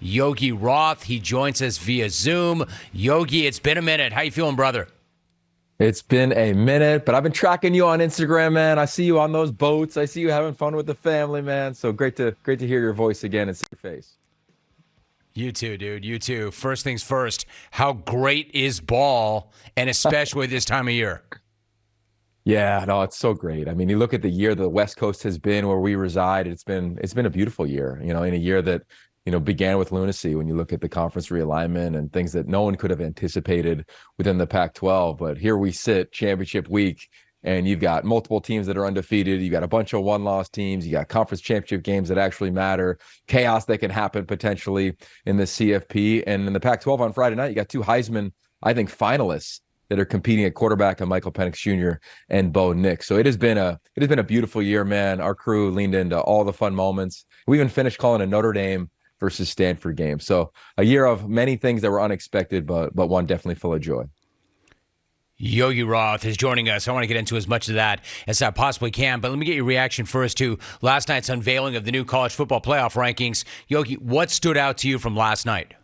Yogi Roth. He joins us via Zoom. Yogi, it's been a minute. How you feeling, brother? It's been a minute, but I've been tracking you on Instagram, man. I see you on those boats. I see you having fun with the family, man. So great to hear your voice again and see your face. You too, dude. You too. First things first, how great is ball, and especially this time of year? Yeah, no, it's so great. I mean, you look at the year the West Coast has been where we reside. It's been a beautiful year, in a year that, began with lunacy when you look at the conference realignment and things that no one could have anticipated within the Pac-12. But here we sit, championship week, and you've got multiple teams that are undefeated. You got a bunch of one-loss teams. You got conference championship games that actually matter, chaos that can happen potentially in the CFP. And in the Pac-12 on Friday night, you got two Heisman, I think, finalists that are competing at quarterback, and Michael Penix Jr. and Bo Nix. So it has been a beautiful year, man. Our crew leaned into all the fun moments. We even finished calling a Notre Dame versus Stanford game. So a year of many things that were unexpected, but one definitely full of joy. Yogi Roth is joining us. I want to get into as much of that as I possibly can, but let me get your reaction first to last night's unveiling of the new college football playoff rankings. Yogi, what stood out to you from last night?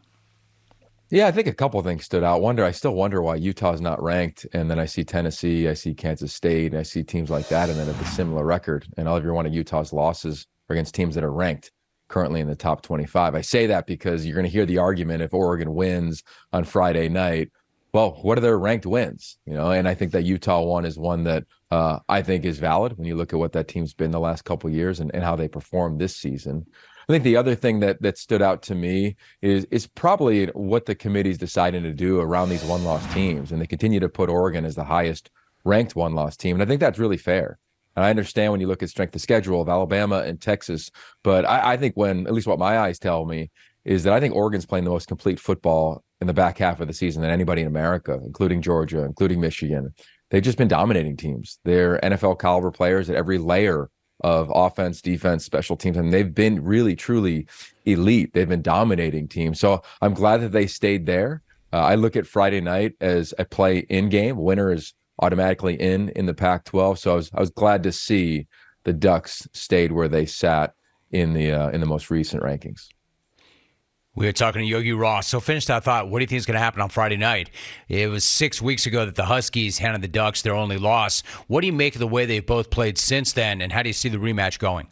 Yeah, I think a couple of things stood out. I still wonder why Utah's not ranked. And then I see Tennessee, I see Kansas State, and I see teams like that, and then have a similar record. And every one of Utah's losses are against teams that are ranked currently in the top 25. I say that because you're going to hear the argument if Oregon wins on Friday night. Well, what are their ranked wins? And I think that Utah one is one that I think is valid when you look at what that team's been the last couple of years and how they performed this season. I think the other thing that stood out to me is probably what the committee's deciding to do around these one-loss teams. And they continue to put Oregon as the highest ranked one-loss team. And I think that's really fair. And I understand when you look at strength of schedule of Alabama and Texas, but I think at least what my eyes tell me is that I think Oregon's playing the most complete football in the back half of the season than anybody in America, including Georgia, including Michigan. They've just been dominating teams. They're NFL caliber players at every layer of offense, defense, special teams, and they've been really, truly elite. They've been dominating teams. So I'm glad that they stayed there. I look at Friday night as a play in game. Winner is automatically in the Pac-12. So I was glad to see the Ducks stayed where they sat in the most recent rankings. We were talking to Yogi Roth. So finish that thought. What do you think is going to happen on Friday night? It was 6 weeks ago that the Huskies handed the Ducks their only loss. What do you make of the way they've both played since then, and how do you see the rematch going?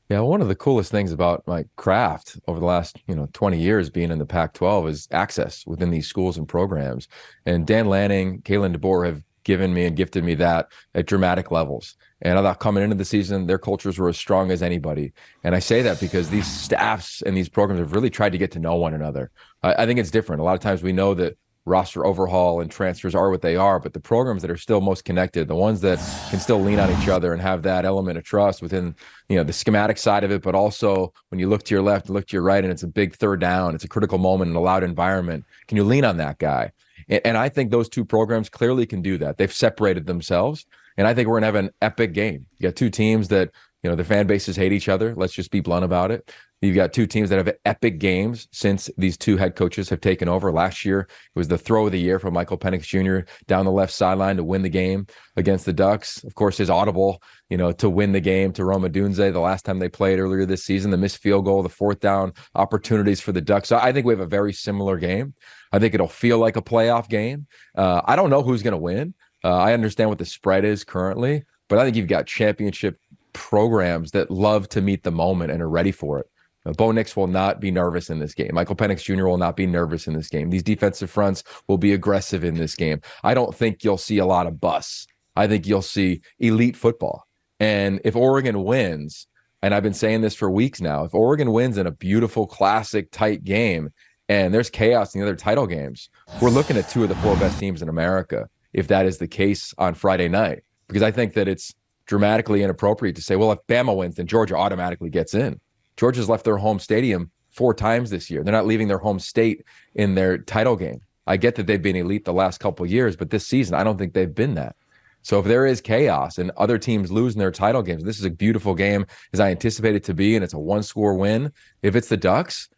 Yeah, one of the coolest things about my craft over the last 20 years being in the Pac-12 is access within these schools and programs. And Dan Lanning, Kalen DeBoer have given me and gifted me that at dramatic levels. And I thought coming into the season, their cultures were as strong as anybody. And I say that because these staffs and these programs have really tried to get to know one another. I think it's different. A lot of times we know that roster overhaul and transfers are what they are, but the programs that are still most connected, the ones that can still lean on each other and have that element of trust within, the schematic side of it, but also when you look to your left and look to your right and it's a big third down, it's a critical moment in a loud environment. Can you lean on that guy? And I think those two programs clearly can do that. They've separated themselves. And I think we're going to have an epic game. You got two teams that, their fan bases hate each other. Let's just be blunt about it. You've got two teams that have epic games since these two head coaches have taken over. Last year, it was the throw of the year from Michael Penix Jr. down the left sideline to win the game against the Ducks. Of course, his audible, to win the game to Roma Dunze the last time they played earlier this season, the missed field goal, the fourth down opportunities for the Ducks. So I think we have a very similar game. I think it'll feel like a playoff game. I don't know who's going to win. I understand what the spread is currently, but I think you've got championship programs that love to meet the moment and are ready for it. Bo Nix will not be nervous in this game. Michael Penix Jr. will not be nervous in this game. These defensive fronts will be aggressive in this game. I don't think you'll see a lot of busts. I think you'll see elite football. And if Oregon wins, and I've been saying this for weeks now, if Oregon wins in a beautiful, classic, tight game, and there's chaos in the other title games, we're looking at two of the four best teams in America, if that is the case on Friday night. Because I think that it's dramatically inappropriate to say, well, if Bama wins, then Georgia automatically gets in. Georgia's left their home stadium 4 times this year. They're not leaving their home state in their title game. I get that they've been elite the last couple of years, but this season, I don't think they've been that. So if there is chaos and other teams losing their title games, this is a beautiful game as I anticipate it to be, and it's a one-score win. If it's the Ducks,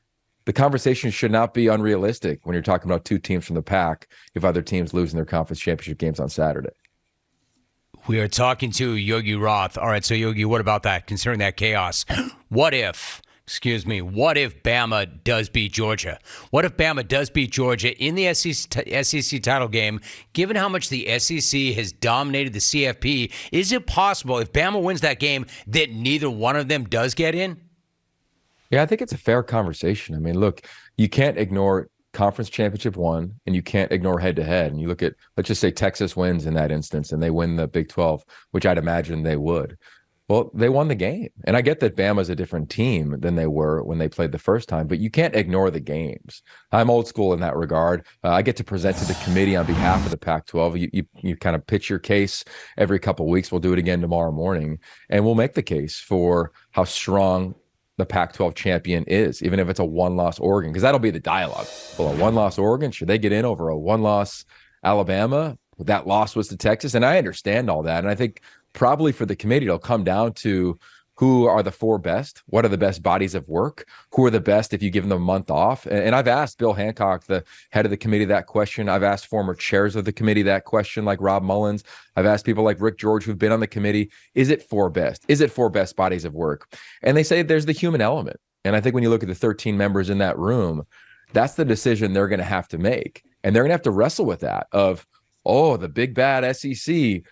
the conversation should not be unrealistic when you're talking about two teams from the Pac if other teams losing their conference championship games on Saturday. We are talking to Yogi Roth. All right, so Yogi, what about that? Considering that chaos, what if Excuse me. What if Bama does beat Georgia? What if Bama does beat Georgia in the SEC title game? Given how much the SEC has dominated the CFP, is it possible if Bama wins that game that neither one of them does get in? Yeah, I think it's a fair conversation. I mean, look, you can't ignore conference championship one, and you can't ignore head to head. And you look at, let's just say Texas wins in that instance and they win the Big 12, which I'd imagine they would. Well, they won the game. And I get that Bama's a different team than they were when they played the first time, but you can't ignore the games. I'm old school in that regard. I get to present to the committee on behalf of the Pac-12. You kind of pitch your case every couple of weeks. We'll do it again tomorrow morning, and we'll make the case for how strong the Pac-12 champion is, even if it's a one-loss Oregon, because that'll be the dialogue. Well, a one-loss Oregon, should they get in over a one-loss Alabama? That loss was to Texas, and I understand all that. And I think probably for the committee, it'll come down to who are the four best, what are the best bodies of work, who are the best if you give them a month off. And I've asked Bill Hancock, the head of the committee, that question. I've asked former chairs of the committee that question, like Rob Mullins. I've asked people like Rick George who've been on the committee, is it four best? Is it four best bodies of work? And they say there's the human element. And I think when you look at the 13 members in that room, that's the decision they're going to have to make. And they're going to have to wrestle with that of, oh, the big bad SEC,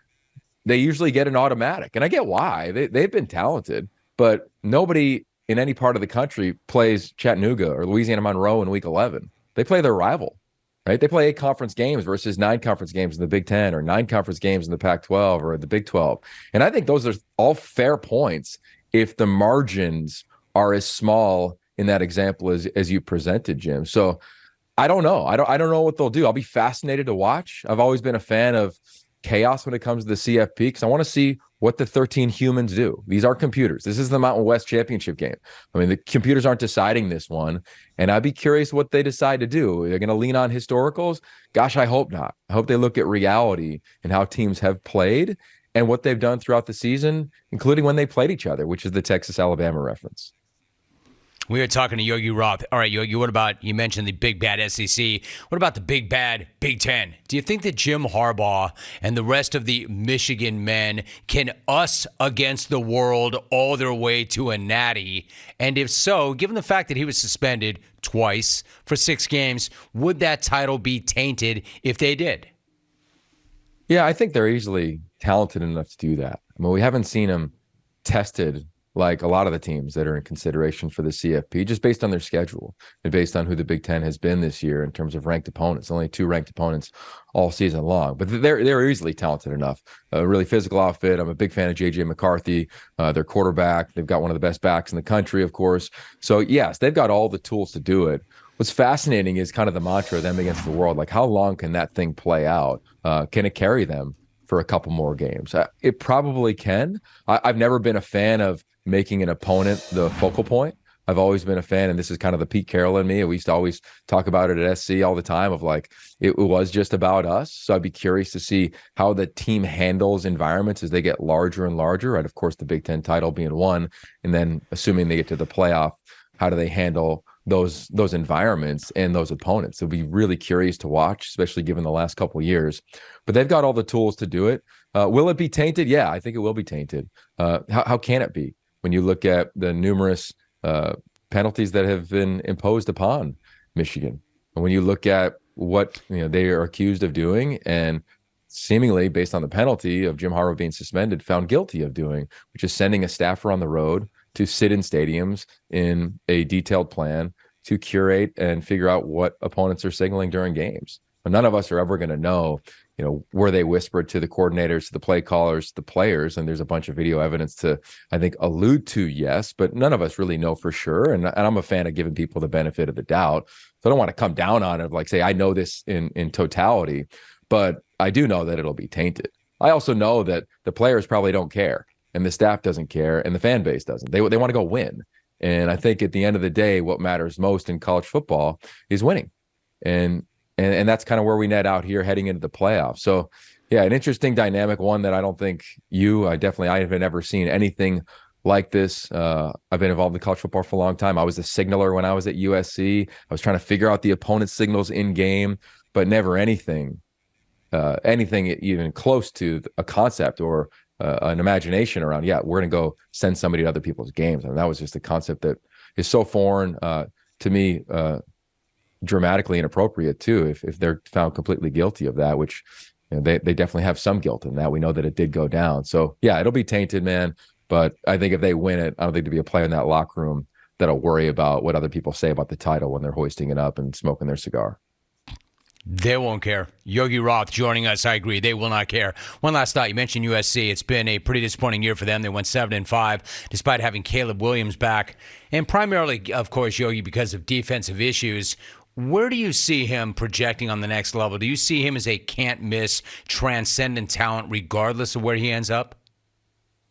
they usually get an automatic. And I get why. They've been talented, but nobody in any part of the country plays Chattanooga or Louisiana Monroe in week 11. They play their rival, right? They play 8 conference games versus 9 conference games in the Big 10 or 9 conference games in the Pac-12 or the Big 12. And I think those are all fair points if the margins are as small in that example as you presented, Jim. So I don't know. I don't know what they'll do. I'll be fascinated to watch. I've always been a fan of chaos when it comes to the CFP because I want to see what the 13 humans do. These are computers. This is the Mountain West Championship game. I mean, the computers aren't deciding this one, and I'd be curious what they decide to do. They're going to lean on historicals? Gosh, I hope not. I hope they look at reality and how teams have played and what they've done throughout the season, including when they played each other, which is the Texas-Alabama reference. We were talking to Yogi Roth. All right, Yogi, what about, you mentioned the big bad SEC. What about the big bad Big Ten? Do you think that Jim Harbaugh and the rest of the Michigan men can us against the world all their way to a natty? And if so, given the fact that he was suspended twice for 6 games, would that title be tainted if they did? Yeah, I think they're easily talented enough to do that. I mean, we haven't seen them tested like a lot of the teams that are in consideration for the CFP, just based on their schedule and based on who the Big Ten has been this year in terms of ranked opponents. Only 2 ranked opponents all season long, but they're easily talented enough. A really physical outfit. I'm a big fan of J.J. McCarthy, their quarterback. They've got one of the best backs in the country, of course. So yes, they've got all the tools to do it. What's fascinating is kind of the mantra of them against the world. Like, how long can that thing play out? Can it carry them for a couple more games? It probably can. I've never been a fan of making an opponent the focal point. I've always been a fan, and this is kind of the Pete Carroll in me. We used to always talk about it at SC all the time of like, it was just about us. So I'd be curious to see how the team handles environments as they get larger and larger, right? Of course, the Big Ten title being one, and then assuming they get to the playoff, how do they handle those environments and those opponents? It'll be really curious to watch, especially given the last couple of years. But they've got all the tools to do it. Will it be tainted? Yeah, I think it will be tainted. How can it be? When you look at the numerous penalties that have been imposed upon Michigan, and when you look at what they are accused of doing, and seemingly based on the penalty of Jim Harbaugh being suspended, found guilty of doing, which is sending a staffer on the road to sit in stadiums in a detailed plan to curate and figure out what opponents are signaling during games. But none of us are ever going to know, were they whispered to the coordinators, to the play callers, to the players? And there's a bunch of video evidence to, I think, allude to yes, but none of us really know for sure. And I'm a fan of giving people the benefit of the doubt. So I don't want to come down on it, like say, I know this in totality, but I do know that it'll be tainted. I also know that the players probably don't care, and the staff doesn't care, and the fan base doesn't. They want to go win. And I think at the end of the day, what matters most in college football is winning. And that's kind of where we net out here heading into the playoffs. So, yeah, an interesting dynamic, one that I don't think I haven't ever seen anything like this. I've been involved in college football for a long time. I was a signaler when I was at USC. I was trying to figure out the opponent's signals in game, but never anything even close to a concept or an imagination around, we're going to go send somebody to other people's games. I mean, that was just a concept that is so foreign to me, dramatically inappropriate too, if they're found completely guilty of that, which they definitely have some guilt in that. We know that it did go down. So yeah, it'll be tainted, man. But I think if they win it, I don't think there'll be a player in that locker room that'll worry about what other people say about the title when they're hoisting it up and smoking their cigar. They won't care. Yogi Roth joining us. I agree. They will not care. One last thought. You mentioned USC. It's been a pretty disappointing year for them. They went 7-5 despite having Caleb Williams back. And primarily, of course, Yogi, because of defensive issues. Where do you see him projecting on the next level? Do you see him as a can't-miss, transcendent talent regardless of where he ends up?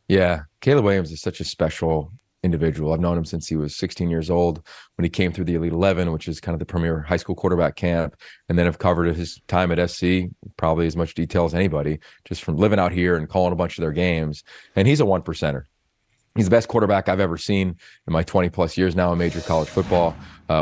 Yeah, Caleb Williams is such a special individual. I've known him since he was 16 years old when he came through the Elite 11, which is kind of the premier high school quarterback camp. And then I've covered his time at SC, probably as much detail as anybody, just from living out here and calling a bunch of their games. And he's a one percenter. He's the best quarterback I've ever seen in my 20 plus years now in major college football.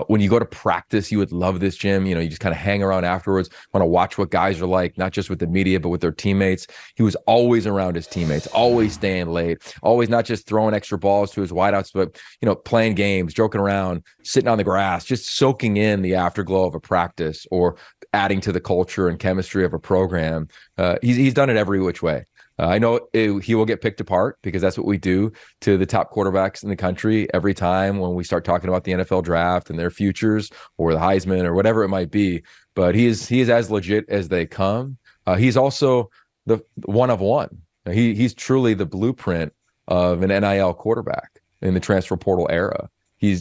When you go to practice, you would love this, Jim. You just kind of hang around afterwards, want to watch what guys are like, not just with the media, but with their teammates. He was always around his teammates, always staying late, always not just throwing extra balls to his wideouts, but, playing games, joking around, sitting on the grass, just soaking in the afterglow of a practice or adding to the culture and chemistry of a program. He's done it every which way. I know he will get picked apart because that's what we do to the top quarterbacks in the country every time when we start talking about the NFL draft and their futures or the Heisman or whatever it might be. But he is as legit as they come. He's also the one of one. He's truly the blueprint of an NIL quarterback in the transfer portal era.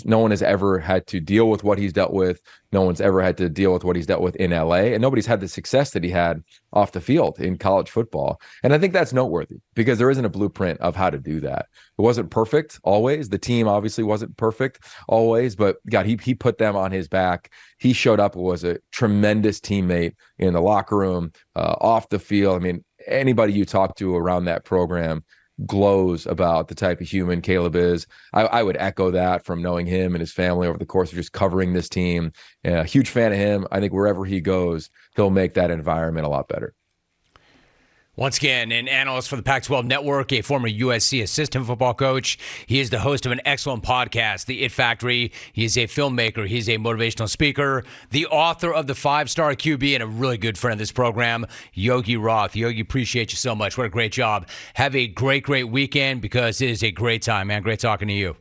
No one has ever had to deal with what he's dealt with. No one's ever had to deal with what he's dealt with in LA, and nobody's had the success that he had off the field in college football. And I think that's noteworthy because there isn't a blueprint of how to do that. It wasn't perfect always. The team obviously wasn't perfect always, but God, he put them on his back. He showed up, was a tremendous teammate in the locker room, off the field. I mean, anybody you talk to around that program glows about the type of human Caleb is. I would echo that from knowing him and his family over the course of just covering this team. A huge fan of him. I think wherever he goes, he'll make that environment a lot better. Once again, an analyst for the Pac-12 Network, a former USC assistant football coach. He is the host of an excellent podcast, The It Factory. He is a filmmaker. He's a motivational speaker, the author of The 5-Star QB, and a really good friend of this program, Yogi Roth. Yogi, appreciate you so much. What a great job. Have a great, great weekend because it is a great time, man. Great talking to you.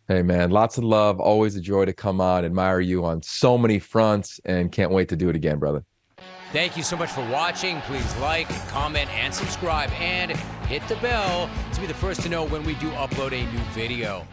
Hey, man, lots of love. Always a joy to come on, admire you on so many fronts, and can't wait to do it again, brother. Thank you so much for watching. Please like, comment, and subscribe, and hit the bell to be the first to know when we do upload a new video.